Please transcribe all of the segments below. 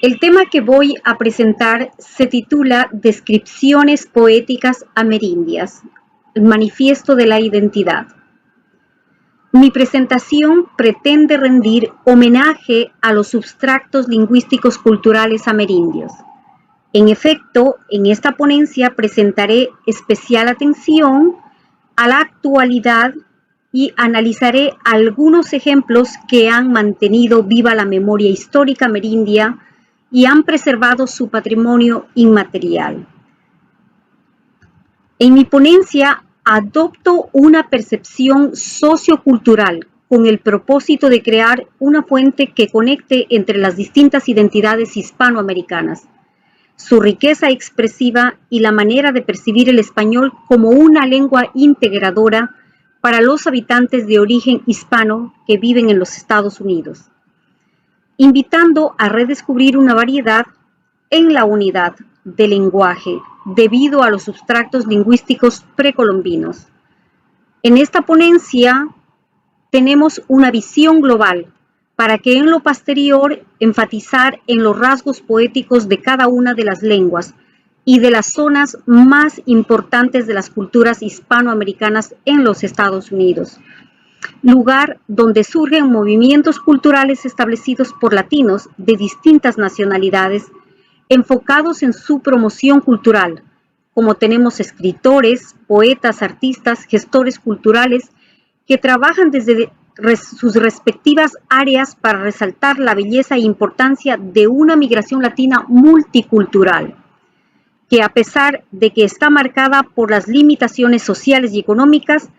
El tema que voy a presentar se titula Descripciones poéticas amerindias, el manifiesto de la identidad. Mi presentación pretende rendir homenaje a los substratos lingüísticos culturales amerindios. En efecto, en esta ponencia presentaré especial atención a la actualidad y analizaré algunos ejemplos que han mantenido viva la memoria histórica amerindia y han preservado su patrimonio inmaterial. En mi ponencia adopto una percepción sociocultural con el propósito de crear una fuente que conecte entre las distintas identidades hispanoamericanas, su riqueza expresiva y la manera de percibir el español como una lengua integradora para los habitantes de origen hispano que viven en los Estados Unidos, invitando a redescubrir una variedad en la unidad del lenguaje debido a los substratos lingüísticos precolombinos. En esta ponencia tenemos una visión global para que en lo posterior enfatizar en los rasgos poéticos de cada una de las lenguas y de las zonas más importantes de las culturas hispanoamericanas en los Estados Unidos, lugar donde surgen movimientos culturales establecidos por latinos de distintas nacionalidades enfocados en su promoción cultural, como tenemos escritores, poetas, artistas, gestores culturales que trabajan desde sus respectivas áreas para resaltar la belleza e importancia de una migración latina multicultural, que a pesar de que está marcada por las limitaciones sociales y económicas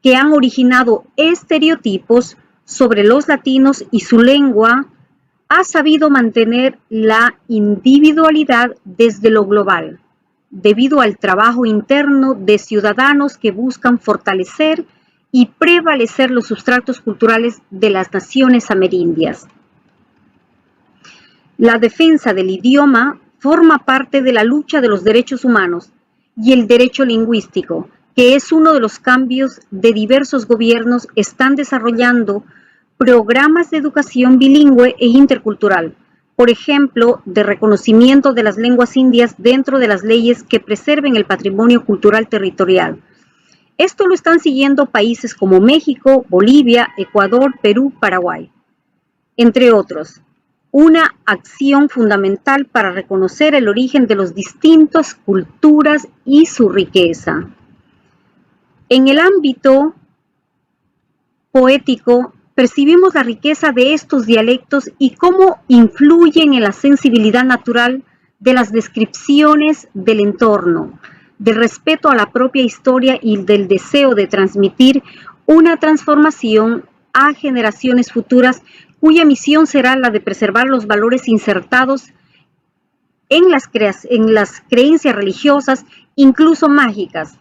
que han originado estereotipos sobre los latinos y su lengua, ha sabido mantener la individualidad desde lo global, debido al trabajo interno de ciudadanos que buscan fortalecer y prevalecer los sustratos culturales de las naciones amerindias. La defensa del idioma forma parte de la lucha de los derechos humanos y el derecho lingüístico, que es uno de los cambios de diversos gobiernos están desarrollando programas de educación bilingüe e intercultural, por ejemplo, de reconocimiento de las lenguas indias dentro de las leyes que preserven el patrimonio cultural territorial. Esto lo están siguiendo países como México, Bolivia, Ecuador, Perú, Paraguay, entre otros. Una acción fundamental para reconocer el origen de las distintas culturas y su riqueza. En el ámbito poético, percibimos la riqueza de estos dialectos y cómo influyen en la sensibilidad natural de las descripciones del entorno, del respeto a la propia historia y del deseo de transmitir una transformación a generaciones futuras cuya misión será la de preservar los valores insertados en las creencias religiosas, incluso mágicas,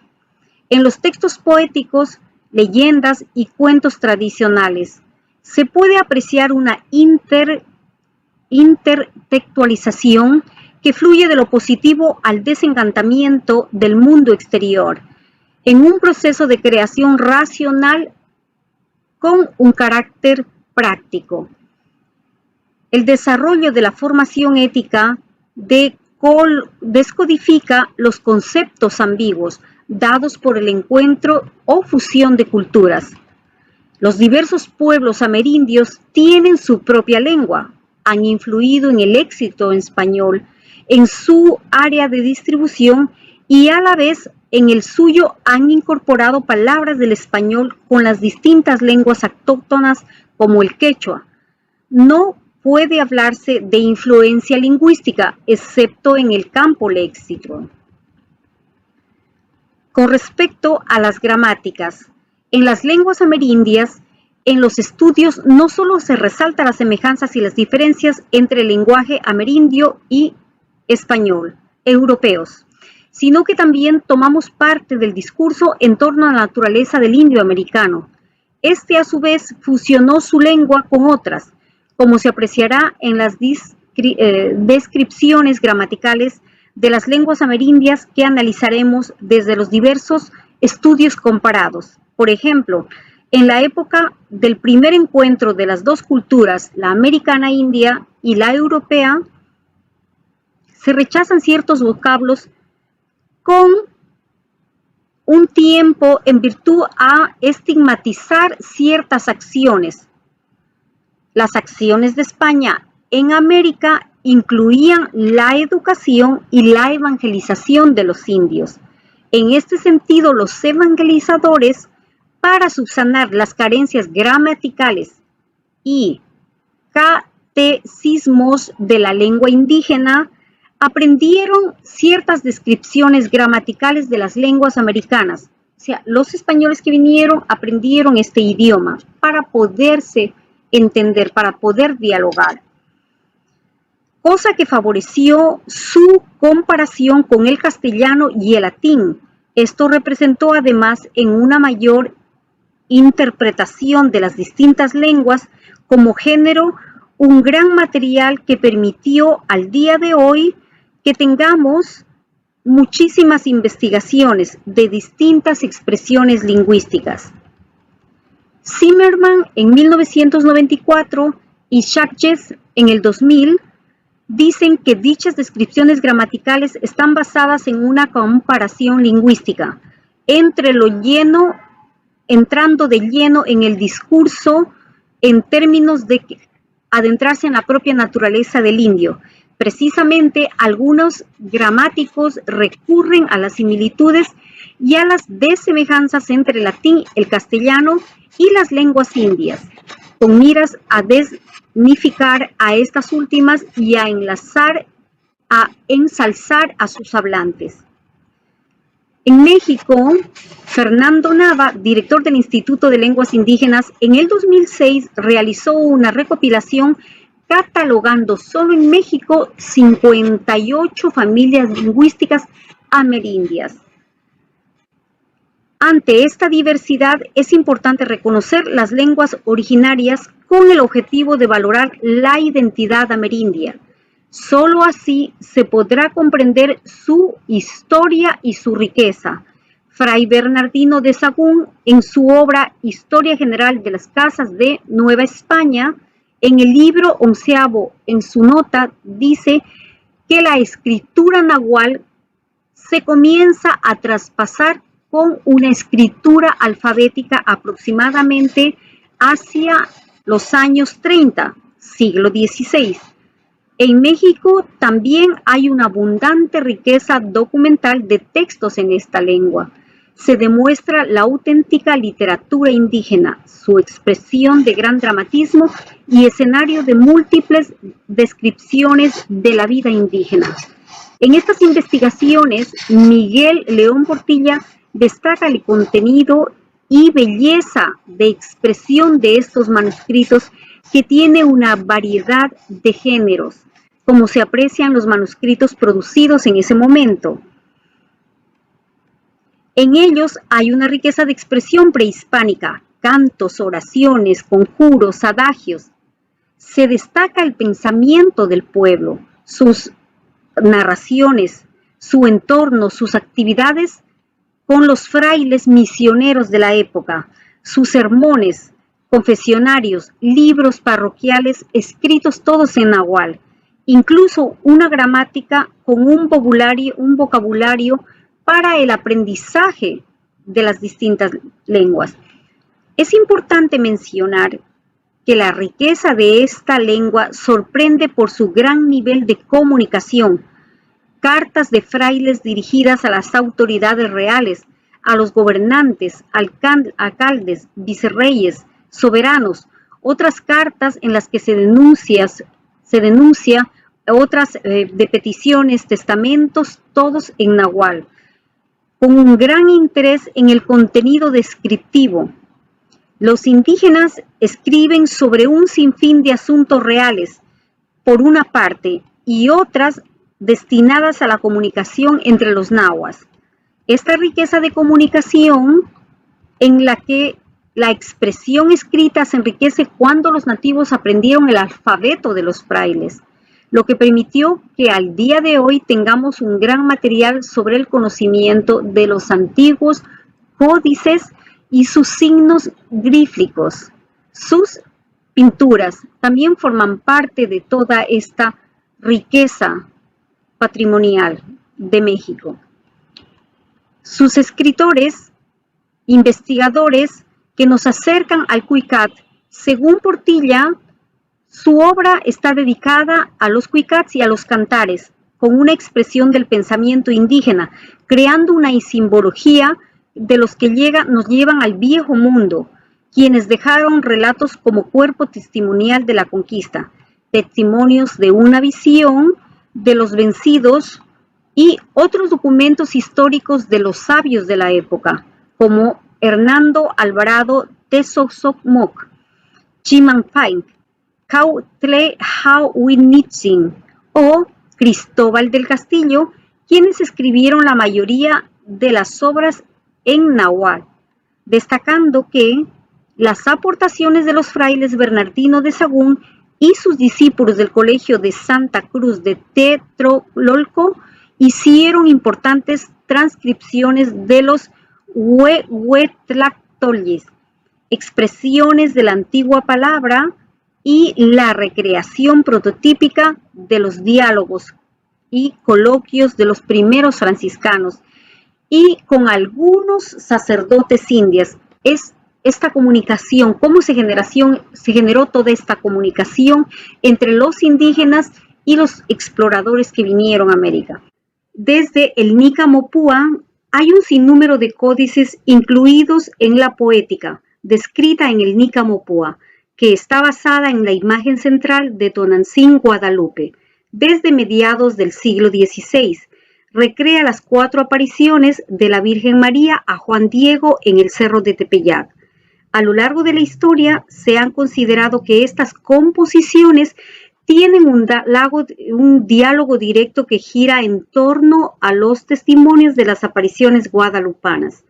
en los textos poéticos, leyendas y cuentos tradicionales. Se puede apreciar una intertextualización que fluye de lo positivo al desencantamiento del mundo exterior, en un proceso de creación racional con un carácter práctico. El desarrollo de la formación ética descodifica los conceptos ambiguos dados por el encuentro o fusión de culturas. Los diversos pueblos amerindios tienen su propia lengua, han influido en el éxito en español, en su área de distribución y a la vez en el suyo han incorporado palabras del español con las distintas lenguas autóctonas como el quechua. No puede hablarse de influencia lingüística, excepto en el campo léxico. Con respecto a las gramáticas, en las lenguas amerindias, en los estudios no solo se resaltan las semejanzas y las diferencias entre el lenguaje amerindio y español, europeos, sino que también tomamos parte del discurso en torno a la naturaleza del indio americano. Este, a su vez, fusionó su lengua con otras, como se apreciará en las descripciones gramaticales de las lenguas amerindias que analizaremos desde los diversos estudios comparados. Por ejemplo, en la época del primer encuentro de las dos culturas, la americana india y la europea, se rechazan ciertos vocablos con un tiempo en virtud a estigmatizar ciertas acciones. Las acciones de España en América incluían la educación y la evangelización de los indios. En este sentido, los evangelizadores, para subsanar las carencias gramaticales y catecismos de la lengua indígena, aprendieron ciertas descripciones gramaticales de las lenguas americanas. O sea, los españoles que vinieron aprendieron este idioma para poderse entender, para poder dialogar, cosa que favoreció su comparación con el castellano y el latín. Esto representó además en una mayor interpretación de las distintas lenguas como género un gran material que permitió al día de hoy que tengamos muchísimas investigaciones de distintas expresiones lingüísticas. Zimmerman en 1994 y Schachtjes en el 2000 dicen que dichas descripciones gramaticales están basadas en una comparación lingüística entre lo lleno, entrando de lleno en el discurso en términos de adentrarse en la propia naturaleza del indio. Precisamente algunos gramáticos recurren a las similitudes y a las desemejanzas entre el latín, el castellano y las lenguas indias, con miras a desmitificar a estas últimas y a ensalzar a sus hablantes. En México, Fernando Nava, director del Instituto de Lenguas Indígenas, en el 2006 realizó una recopilación catalogando solo en México 58 familias lingüísticas amerindias. Ante esta diversidad es importante reconocer las lenguas originarias con el objetivo de valorar la identidad amerindia. Solo así se podrá comprender su historia y su riqueza. Fray Bernardino de Sahagún, en su obra Historia General de las Casas de Nueva España, en el libro 11º, en su nota, dice que la escritura nahual se comienza a traspasar con una escritura alfabética aproximadamente hacia los años 30, siglo XVI. En México también hay una abundante riqueza documental de textos en esta lengua. Se demuestra la auténtica literatura indígena, su expresión de gran dramatismo y escenario de múltiples descripciones de la vida indígena. En estas investigaciones, Miguel León Portilla destaca el contenido y belleza de expresión de estos manuscritos que tiene una variedad de géneros, como se aprecian los manuscritos producidos en ese momento. En ellos hay una riqueza de expresión prehispánica, cantos, oraciones, conjuros, adagios. Se destaca el pensamiento del pueblo, sus narraciones, su entorno, sus actividades con los frailes misioneros de la época, sus sermones, confesionarios, libros parroquiales escritos todos en nahual, incluso una gramática con un vocabulario para el aprendizaje de las distintas lenguas. Es importante mencionar que la riqueza de esta lengua sorprende por su gran nivel de comunicación. Cartas de frailes dirigidas a las autoridades reales, a los gobernantes, alcaldes, vicerreyes, soberanos, otras cartas en las que se denuncia otras de peticiones, testamentos, todos en nahual, con un gran interés en el contenido descriptivo. Los indígenas escriben sobre un sinfín de asuntos reales, por una parte, y otras destinadas a la comunicación entre los nahuas. Esta riqueza de comunicación en la que la expresión escrita se enriquece cuando los nativos aprendieron el alfabeto de los frailes, lo que permitió que al día de hoy tengamos un gran material sobre el conocimiento de los antiguos códices y sus signos glíficos. Sus pinturas también forman parte de toda esta riqueza patrimonial de México. Sus escritores, investigadores que nos acercan al Cuicat, según Portilla, su obra está dedicada a los cuicats y a los cantares, con una expresión del pensamiento indígena, creando una simbología de los que nos llevan al viejo mundo, quienes dejaron relatos como cuerpo testimonial de la conquista, testimonios de una visión de los vencidos y otros documentos históricos de los sabios de la época, como Hernando Alvarado de Soxomoc, Chimanpain, Cautle-Hauinitzin o Cristóbal del Castillo, quienes escribieron la mayoría de las obras en náhuatl, destacando que las aportaciones de los frailes Bernardino de Sahagún y sus discípulos del Colegio de Santa Cruz de Tetrololco hicieron importantes transcripciones de los huehuetlactolles, expresiones de la antigua palabra y la recreación prototípica de los diálogos y coloquios de los primeros franciscanos y con algunos sacerdotes indios. Es esta comunicación, cómo se generó toda esta comunicación entre los indígenas y los exploradores que vinieron a América. Desde el Nica Mopúa hay un sinnúmero de códices incluidos en la poética, descrita en el Nica Mopúa, que está basada en la imagen central de Tonantzin Guadalupe, desde mediados del siglo XVI. Recrea las 4 apariciones de la Virgen María a Juan Diego en el Cerro de Tepeyac. A lo largo de la historia se han considerado que estas composiciones tienen un diálogo directo que gira en torno a los testimonios de las apariciones guadalupanas.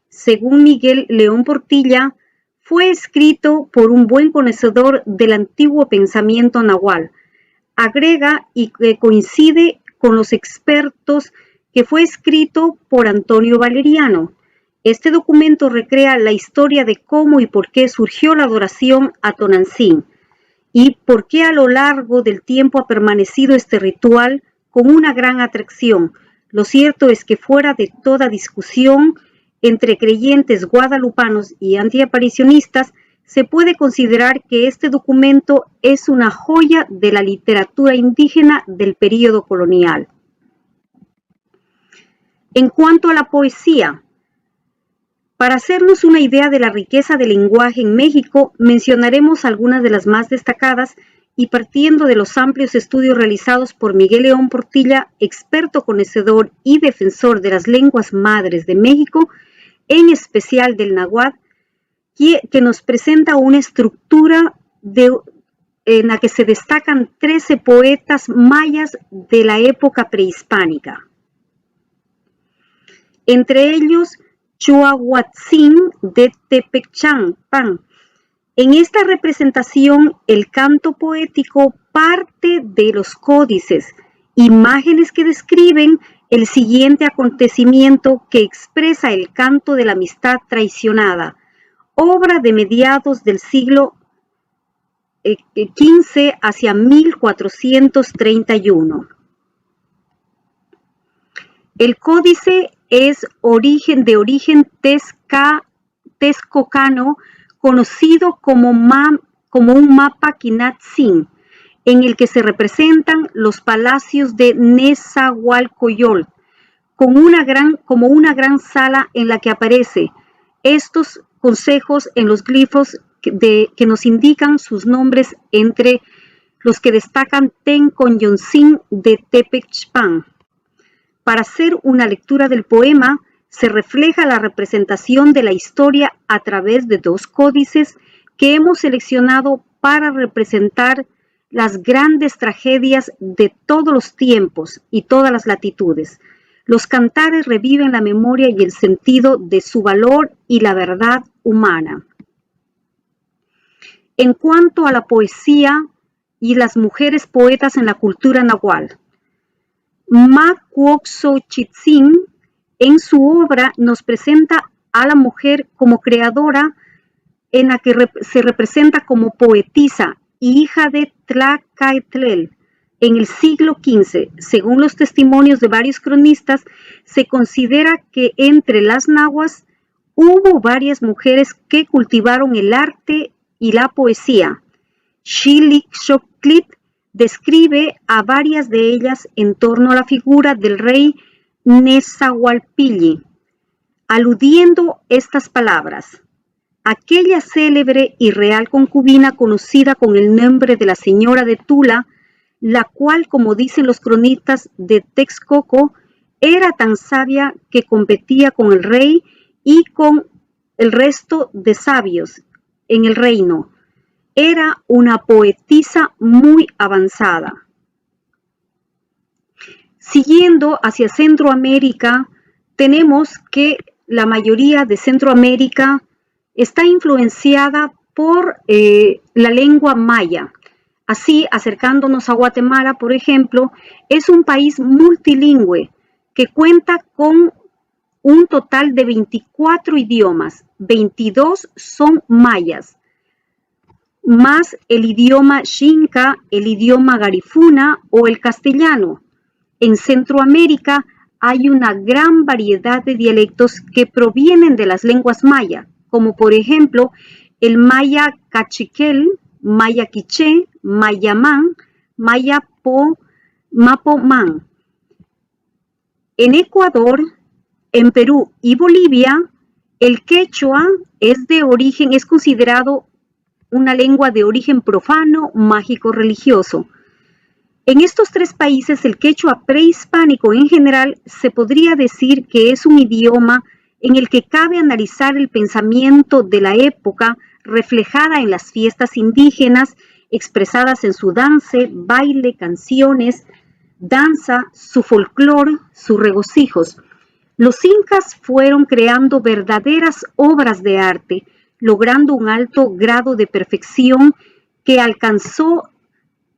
Según Miguel León Portilla, fue escrito por un buen conocedor del antiguo pensamiento nahual. Agrega y coincide con los expertos que fue escrito por Antonio Valeriano. Este documento recrea la historia de cómo y por qué surgió la adoración a Tonantzin y por qué a lo largo del tiempo ha permanecido este ritual con una gran atracción. Lo cierto es que fuera de toda discusión entre creyentes guadalupanos y antiaparicionistas, se puede considerar que este documento es una joya de la literatura indígena del período colonial. En cuanto a la poesía, para hacernos una idea de la riqueza del lenguaje en México, mencionaremos algunas de las más destacadas y partiendo de los amplios estudios realizados por Miguel León Portilla, experto conocedor y defensor de las lenguas madres de México, en especial del náhuatl, que nos presenta una estructura en la que se destacan 13 poetas mayas de la época prehispánica. Entre ellos, Chuahuatzin de Tepechangpan. En esta representación, el canto poético parte de los códices, imágenes que describen el siguiente acontecimiento que expresa el canto de la amistad traicionada, obra de mediados del siglo XV hacia 1431. El códice es de origen texcocano, conocido como un mapa Quinatzin, en el que se representan los palacios de Nezahualcóyotl, como una gran sala en la que aparece estos consejos en los glifos que nos indican sus nombres, entre los que destacan Tenconyoncin de Tepechpan. Para hacer una lectura del poema, se refleja la representación de la historia a través de 2 códices que hemos seleccionado para representar las grandes tragedias de todos los tiempos y todas las latitudes. Los cantares reviven la memoria y el sentido de su valor y la verdad humana. En cuanto a la poesía y las mujeres poetas en la cultura náhuatl, Macuoxochitzin en su obra nos presenta a la mujer como creadora, en la que se representa como poetisa, hija de Tlacaetlel, En el siglo XV, según los testimonios de varios cronistas, se considera que entre las nahuas hubo varias mujeres que cultivaron el arte y la poesía. Xilixoctli describe a varias de ellas en torno a la figura del rey Nezahualpilli, aludiendo estas palabras: aquella célebre y real concubina conocida con el nombre de la señora de Tula, la cual, como dicen los cronistas de Texcoco, era tan sabia que competía con el rey y con el resto de sabios en el reino. Era una poetisa muy avanzada. Siguiendo hacia Centroamérica, tenemos que la mayoría de Centroamérica está influenciada por la lengua maya. Así, acercándonos a Guatemala, por ejemplo, es un país multilingüe que cuenta con un total de 24 idiomas, 22 son mayas, más el idioma xinca, el idioma garifuna o el castellano. En Centroamérica hay una gran variedad de dialectos que provienen de las lenguas maya, como por ejemplo el maya cachiquel, maya quiché, mayamán, mapomán. En Ecuador, en Perú y Bolivia, el quechua es considerado una lengua de origen profano, mágico, religioso. En estos tres países, el quechua prehispánico en general se podría decir que es un idioma en el que cabe analizar el pensamiento de la época reflejada en las fiestas indígenas, expresadas en su dance, baile, canciones, danza, su folclore, sus regocijos. Los incas fueron creando verdaderas obras de arte, logrando un alto grado de perfección que alcanzó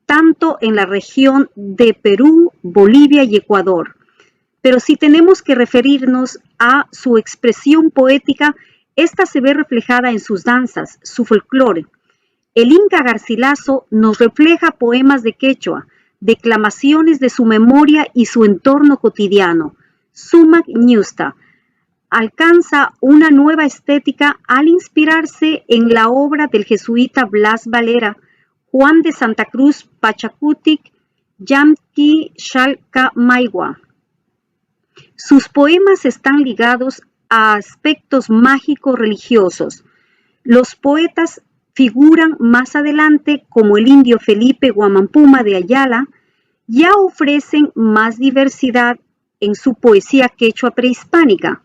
tanto en la región de Perú, Bolivia y Ecuador. Pero si tenemos que referirnos a su expresión poética, esta se ve reflejada en sus danzas, su folclore. El Inca Garcilaso nos refleja poemas de quechua, declamaciones de su memoria y su entorno cotidiano. Sumac Ñusta alcanza una nueva estética al inspirarse en la obra del jesuita Blas Valera, Juan de Santa Cruz Pachacutic, Yamqui Xalcamayua. Sus poemas están ligados a aspectos mágicos religiosos. Los poetas figuran más adelante como el indio Felipe Guamampuma de Ayala, ya ofrecen más diversidad en su poesía quechua prehispánica,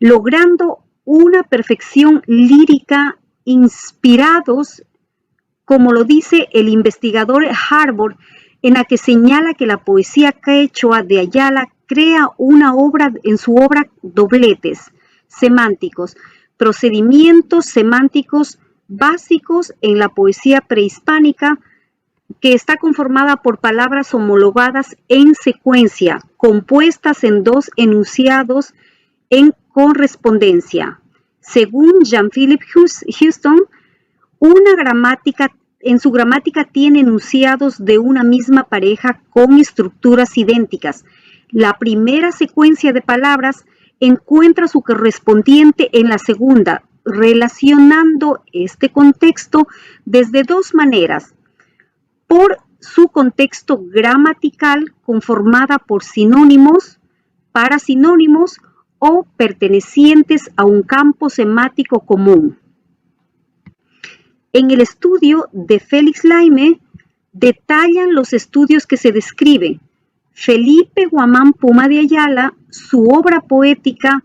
logrando una perfección lírica inspirados, como lo dice el investigador Harvard, en la que señala que la poesía quechua de Ayala crea en su obra dobletes semánticos, procedimientos semánticos básicos en la poesía prehispánica, que está conformada por palabras homologadas en secuencia, compuestas en dos enunciados en correspondencia. Según Jean-Philip Houston, en su gramática tiene enunciados de una misma pareja con estructuras idénticas. La primera secuencia de palabras encuentra su correspondiente en la segunda, relacionando este contexto desde dos maneras: por su contexto gramatical, conformada por sinónimos, parasinónimos o pertenecientes a un campo semántico común. En el estudio de Félix Laime detallan los estudios que se describen. Felipe Guamampuma de Ayala, su obra poética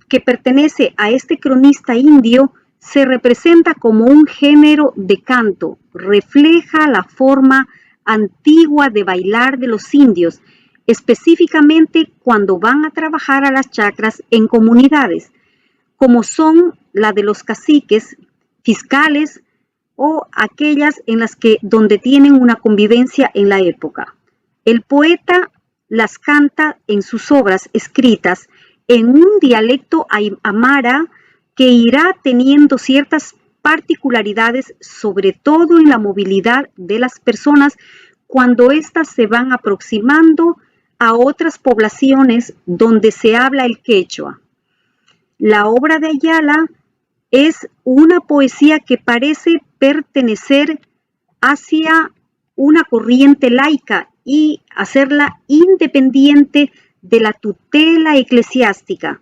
que pertenece a este cronista indio, se representa como un género de canto, refleja la forma antigua de bailar de los indios, específicamente cuando van a trabajar a las chacras en comunidades, como son la de los caciques, fiscales o aquellas en las que donde tienen una convivencia en la época. El poeta las canta en sus obras escritas en un dialecto aymara que irá teniendo ciertas particularidades, sobre todo en la movilidad de las personas cuando éstas se van aproximando a otras poblaciones donde se habla el quechua. La obra de Ayala es una poesía que parece pertenecer hacia una corriente laica y hacerla independiente de la tutela eclesiástica.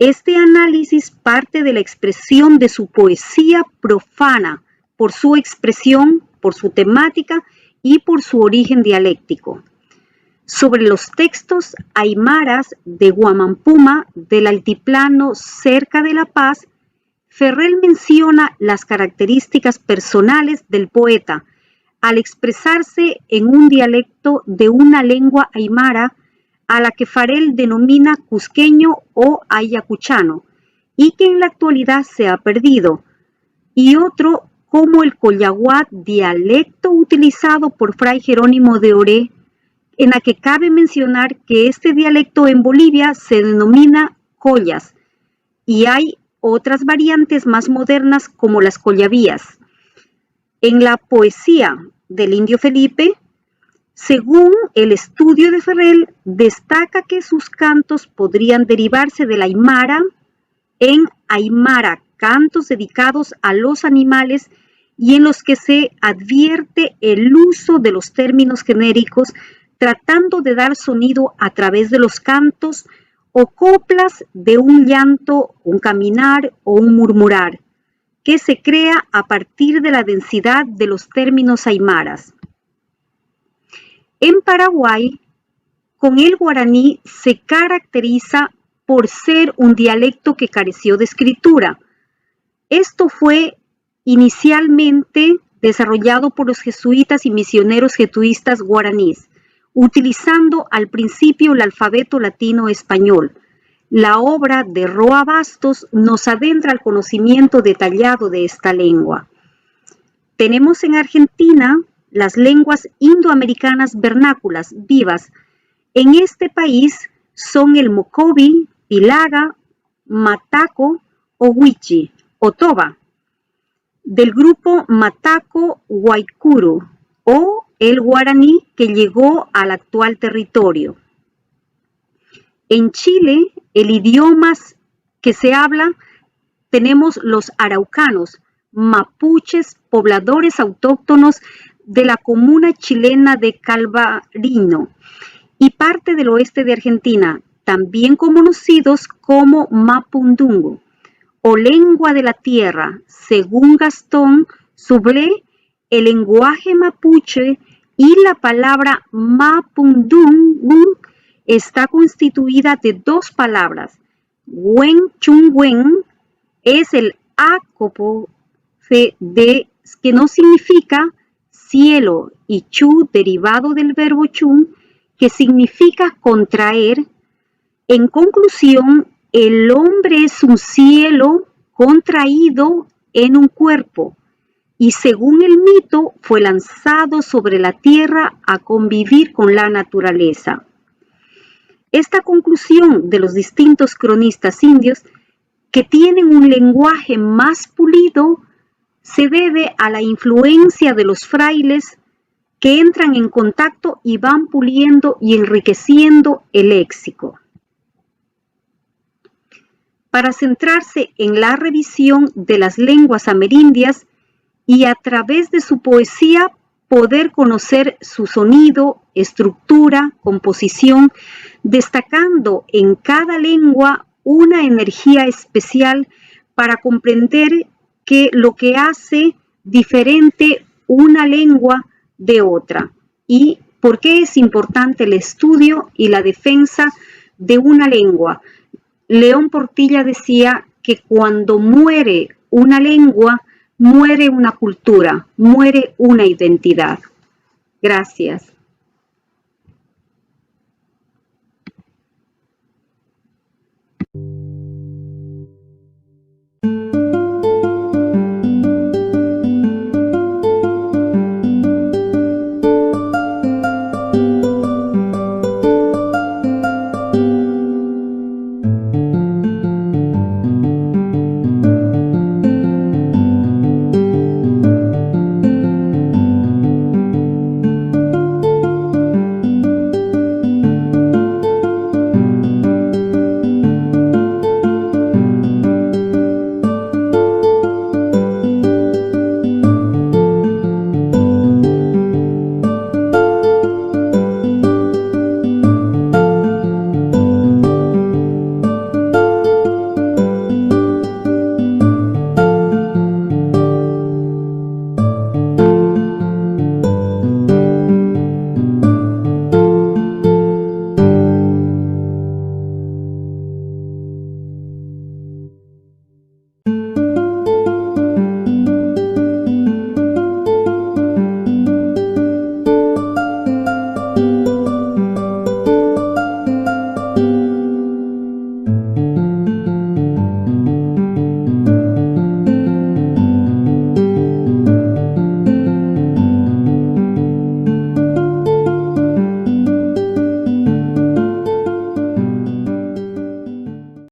Este análisis parte de la expresión de su poesía profana por su expresión, por su temática y por su origen dialéctico. Sobre los textos aymaras de Huamampuma, del altiplano cerca de La Paz, Ferrer menciona las características personales del poeta al expresarse en un dialecto de una lengua aymara a la que Farel denomina cusqueño o ayacuchano y que en la actualidad se ha perdido, y otro como el collaguat, dialecto utilizado por Fray Jerónimo de Oré, en la que cabe mencionar que este dialecto en Bolivia se denomina collas y hay otras variantes más modernas como las collavías. En la poesía del Indio Felipe, según el estudio de Ferrer, destaca que sus cantos podrían derivarse del aymara, en aymara, cantos dedicados a los animales y en los que se advierte el uso de los términos genéricos tratando de dar sonido a través de los cantos o coplas de un llanto, un caminar o un murmurar, que se crea a partir de la densidad de los términos aymaras. En Paraguay, con el guaraní se caracteriza por ser un dialecto que careció de escritura. Esto fue inicialmente desarrollado por los jesuitas y misioneros jesuitas guaraníes, utilizando al principio el alfabeto latino español. La obra de Roa Bastos nos adentra al conocimiento detallado de esta lengua. Tenemos en Argentina las lenguas indoamericanas vernáculas vivas. En este país son el mocovi, pilaga, mataco o huichi o toba, del grupo mataco-guaycuru o el guaraní que llegó al actual territorio. En Chile, el idioma que se habla, tenemos los araucanos, mapuches, pobladores autóctonos de la comuna chilena de Calvarino y parte del oeste de Argentina, también conocidos como mapudungun o lengua de la tierra. Según Gastón Soublé, el lenguaje mapuche y la palabra mapudungun está constituida de dos palabras. Wenchungwen es el acópofe de que no significa cielo y chu, derivado del verbo chun, que significa contraer. En conclusión, el hombre es un cielo contraído en un cuerpo y según el mito fue lanzado sobre la tierra a convivir con la naturaleza. Esta conclusión de los distintos cronistas indios, que tienen un lenguaje más pulido, se debe a la influencia de los frailes que entran en contacto y van puliendo y enriqueciendo el léxico. Para centrarse en la revisión de las lenguas amerindias y a través de su poesía poder conocer su sonido, estructura, composición, destacando en cada lengua una energía especial para comprender lo que hace diferente una lengua de otra y por qué es importante el estudio y la defensa de una lengua. León Portilla decía que cuando muere una lengua, muere una cultura, muere una identidad. Gracias.